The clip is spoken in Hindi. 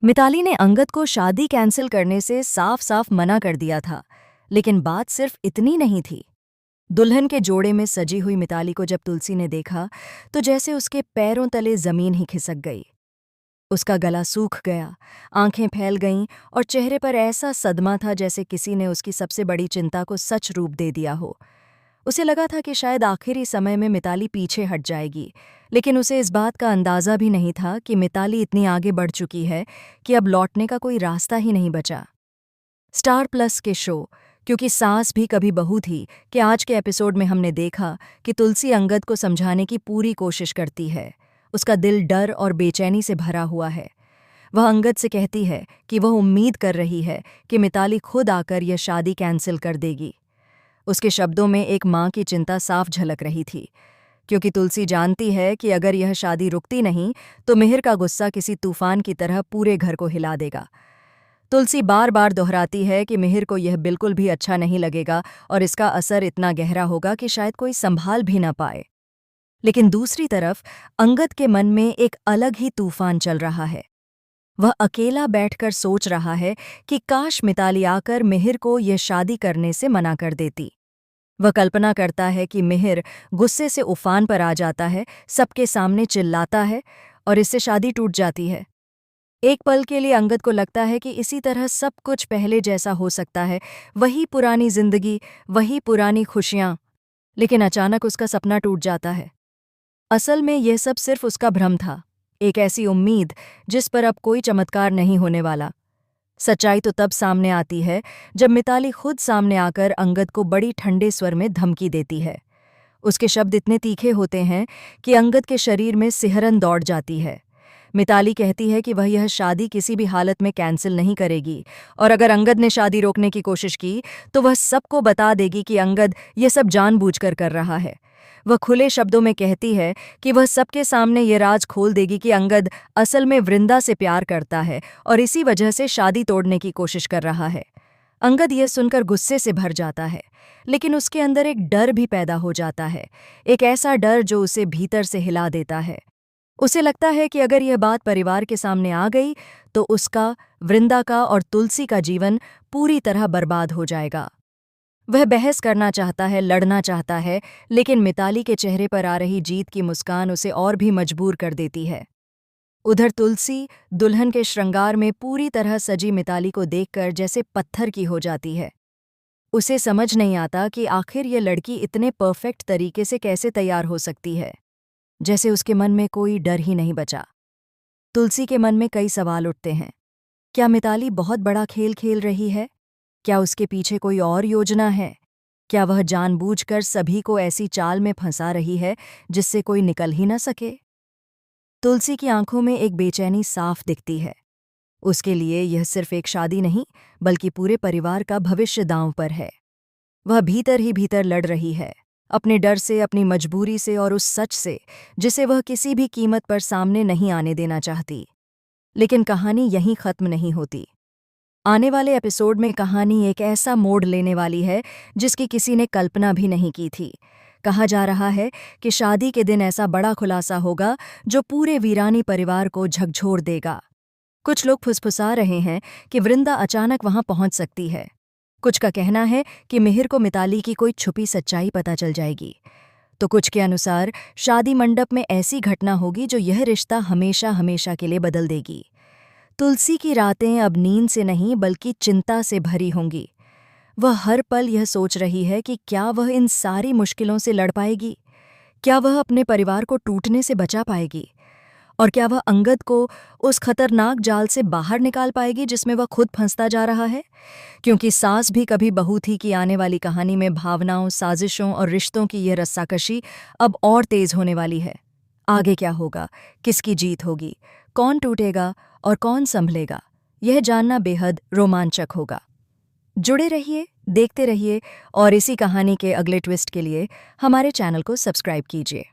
मिताली ने अंगद को शादी कैंसिल करने से साफ साफ मना कर दिया था। लेकिन बात सिर्फ इतनी नहीं थी। दुल्हन के जोड़े में सजी हुई मिताली को जब तुलसी ने देखा तो जैसे उसके पैरों तले जमीन ही खिसक गई। उसका गला सूख गया, आंखें फैल गईं और चेहरे पर ऐसा सदमा था जैसे किसी ने उसकी सबसे बड़ी चिंता को सच रूप दे दिया हो। उसे लगा था कि शायद आखिरी समय में मिताली पीछे हट जाएगी, लेकिन उसे इस बात का अंदाजा भी नहीं था कि मिताली इतनी आगे बढ़ चुकी है कि अब लौटने का कोई रास्ता ही नहीं बचा। स्टार प्लस के शो क्योंकि सास भी कभी बहू थी कि आज के एपिसोड में हमने देखा कि तुलसी अंगद को समझाने की पूरी कोशिश करती है। उसका दिल डर और बेचैनी से भरा हुआ है। वह अंगद से कहती है कि वह उम्मीद कर रही है कि मिताली खुद आकर यह शादी कैंसिल कर देगी। उसके शब्दों में एक माँ की चिंता साफ झलक रही थी, क्योंकि तुलसी जानती है कि अगर यह शादी रुकती नहीं तो मिहिर का गुस्सा किसी तूफान की तरह पूरे घर को हिला देगा। तुलसी बार बार दोहराती है कि मिहिर को यह बिल्कुल भी अच्छा नहीं लगेगा और इसका असर इतना गहरा होगा कि शायद कोई संभाल भी न पाए। लेकिन दूसरी तरफ अंगद के मन में एक अलग ही तूफान चल रहा है। वह अकेला बैठकर सोच रहा है कि काश मिताली आकर मिहिर को यह शादी करने से मना कर देती। वह कल्पना करता है कि मिहिर गुस्से से उफान पर आ जाता है, सबके सामने चिल्लाता है और इससे शादी टूट जाती है। एक पल के लिए अंगद को लगता है कि इसी तरह सब कुछ पहले जैसा हो सकता है, वही पुरानी जिंदगी, वही पुरानी खुशियां। लेकिन अचानक उसका सपना टूट जाता है। असल में यह सब सिर्फ उसका भ्रम था, एक ऐसी उम्मीद जिस पर अब कोई चमत्कार नहीं होने वाला। सच्चाई तो तब सामने आती है जब मिताली खुद सामने आकर अंगद को बड़ी ठंडे स्वर में धमकी देती है। उसके शब्द इतने तीखे होते हैं कि अंगद के शरीर में सिहरन दौड़ जाती है। मिताली कहती है कि वह यह शादी किसी भी हालत में कैंसिल नहीं करेगी, और अगर अंगद ने शादी रोकने की कोशिश की तो वह सबको बता देगी कि अंगद ये सब जानबूझकर कर रहा है। वह खुले शब्दों में कहती है कि वह सबके सामने ये राज खोल देगी कि अंगद असल में वृंदा से प्यार करता है और इसी वजह से शादी तोड़ने की कोशिश कर रहा है। अंगद यह सुनकर गुस्से से भर जाता है, लेकिन उसके अंदर एक डर भी पैदा हो जाता है, एक ऐसा डर जो उसे भीतर से हिला देता है। उसे लगता है कि अगर यह बात परिवार के सामने आ गई तो उसका, वृंदा का और तुलसी का जीवन पूरी तरह बर्बाद हो जाएगा। वह बहस करना चाहता है, लड़ना चाहता है, लेकिन मिताली के चेहरे पर आ रही जीत की मुस्कान उसे और भी मजबूर कर देती है। उधर तुलसी दुल्हन के श्रृंगार में पूरी तरह सजी मिताली को देखकर जैसे पत्थर की हो जाती है। उसे समझ नहीं आता कि आखिर ये लड़की इतने परफेक्ट तरीके से कैसे तैयार हो सकती है, जैसे उसके मन में कोई डर ही नहीं बचा। तुलसी के मन में कई सवाल उठते हैं। क्या मिताली बहुत बड़ा खेल खेल रही है? क्या उसके पीछे कोई और योजना है? क्या वह जानबूझकर सभी को ऐसी चाल में फंसा रही है जिससे कोई निकल ही न सके? तुलसी की आंखों में एक बेचैनी साफ दिखती है। उसके लिए यह सिर्फ एक शादी नहीं, बल्कि पूरे परिवार का भविष्य दांव पर है। वह भीतर ही भीतर लड़ रही है, अपने डर से, अपनी मजबूरी से और उस सच से जिसे वह किसी भी कीमत पर सामने नहीं आने देना चाहती। लेकिन कहानी यहीं खत्म नहीं होती। आने वाले एपिसोड में कहानी एक ऐसा मोड़ लेने वाली है जिसकी किसी ने कल्पना भी नहीं की थी। कहा जा रहा है कि शादी के दिन ऐसा बड़ा खुलासा होगा जो पूरे वीरानी परिवार को झकझोर देगा। कुछ लोग फुसफुसा रहे हैं कि वृंदा अचानक वहां पहुंच सकती है। कुछ का कहना है कि मिहिर को मिताली की कोई छुपी सच्चाई पता चल जाएगी, तो कुछ के अनुसार शादी मंडप में ऐसी घटना होगी जो यह रिश्ता हमेशा हमेशा के लिए बदल देगी। तुलसी की रातें अब नींद से नहीं बल्कि चिंता से भरी होंगी। वह हर पल यह सोच रही है कि क्या वह इन सारी मुश्किलों से लड़ पाएगी, क्या वह अपने परिवार को टूटने से बचा पाएगी, और क्या वह अंगद को उस खतरनाक जाल से बाहर निकाल पाएगी जिसमें वह खुद फंसता जा रहा है। क्योंकि सास भी कभी बहू थी कि आने वाली कहानी में भावनाओं, साजिशों और रिश्तों की यह रस्साकशी अब और तेज होने वाली है। आगे क्या होगा, किसकी जीत होगी, कौन टूटेगा और कौन संभलेगा, यह जानना बेहद रोमांचक होगा। जुड़े रहिए, देखते रहिए और इसी कहानी के अगले ट्विस्ट के लिए हमारे चैनल को सब्सक्राइब कीजिए।